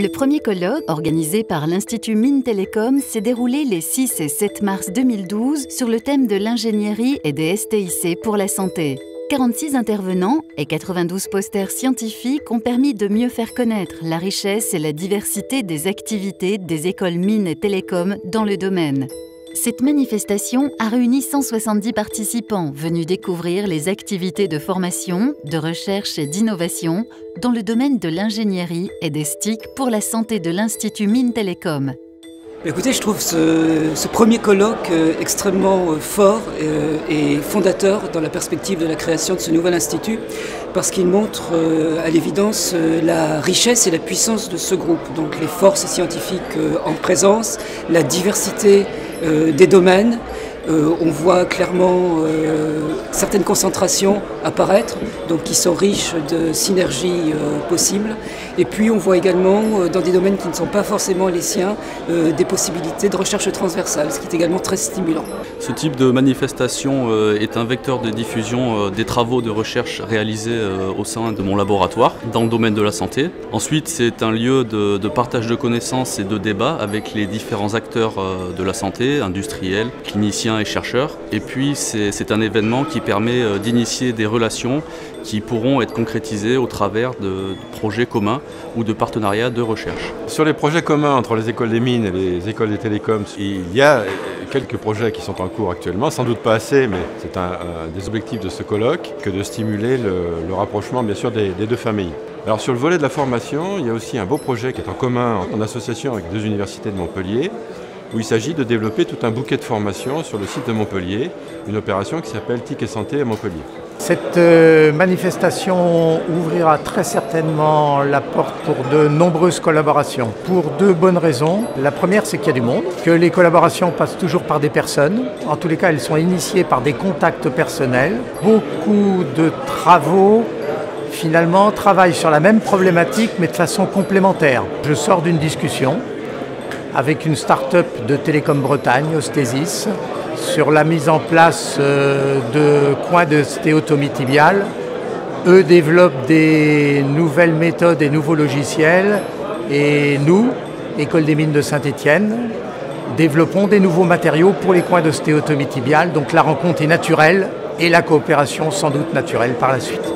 Le premier colloque, organisé par l'Institut Mines Télécom, s'est déroulé les 6 et 7 mars 2012 sur le thème de l'ingénierie et des STIC pour la santé. 46 intervenants et 92 posters scientifiques ont permis de mieux faire connaître la richesse et la diversité des activités des écoles mines et télécom dans le domaine. Cette manifestation a réuni 170 participants venus découvrir les activités de formation, de recherche et d'innovation dans le domaine de l'ingénierie et des STIC pour la santé de l'Institut Mines Télécom. Écoutez, je trouve ce premier colloque extrêmement fort et fondateur dans la perspective de la création de ce nouvel institut, parce qu'il montre à l'évidence la richesse et la puissance de ce groupe, donc les forces scientifiques en présence, la diversité des domaines. On voit clairement certaines concentrations apparaître, donc qui sont riches de synergies possibles. Et puis on voit également, dans des domaines qui ne sont pas forcément les siens, des possibilités de recherche transversale, ce qui est également très stimulant. Ce type de manifestation est un vecteur de diffusion des travaux de recherche réalisés au sein de mon laboratoire dans le domaine de la santé. Ensuite, c'est un lieu de partage de connaissances et de débat avec les différents acteurs de la santé, industriels, cliniciens et chercheurs. Et puis c'est un événement qui permet d'initier des relations qui pourront être concrétisées au travers de projets communs ou de partenariats de recherche. Sur les projets communs entre les écoles des mines et les écoles des télécoms, il y a quelques projets qui sont en cours actuellement, sans doute pas assez, mais c'est un des objectifs de ce colloque, que de stimuler le rapprochement bien sûr des deux familles. Alors sur le volet de la formation, il y a aussi un beau projet qui est en commun en association avec 2 universités de Montpellier, où il s'agit de développer tout un bouquet de formation sur le site de Montpellier, une opération qui s'appelle TIC et Santé à Montpellier. Cette manifestation ouvrira très certainement la porte pour de nombreuses collaborations, pour 2 bonnes raisons. La première, c'est qu'il y a du monde, que les collaborations passent toujours par des personnes. En tous les cas, elles sont initiées par des contacts personnels. Beaucoup de travaux finalement travaillent sur la même problématique mais de façon complémentaire. Je sors d'une discussion avec une start-up de Télécom Bretagne, Ostésis, sur la mise en place de coins de stéotomie tibiale. Eux développent des nouvelles méthodes et nouveaux logiciels et nous, École des mines de Saint-Étienne, développons des nouveaux matériaux pour les coins de stéotomie tibiale. Donc la rencontre est naturelle et la coopération sans doute naturelle par la suite.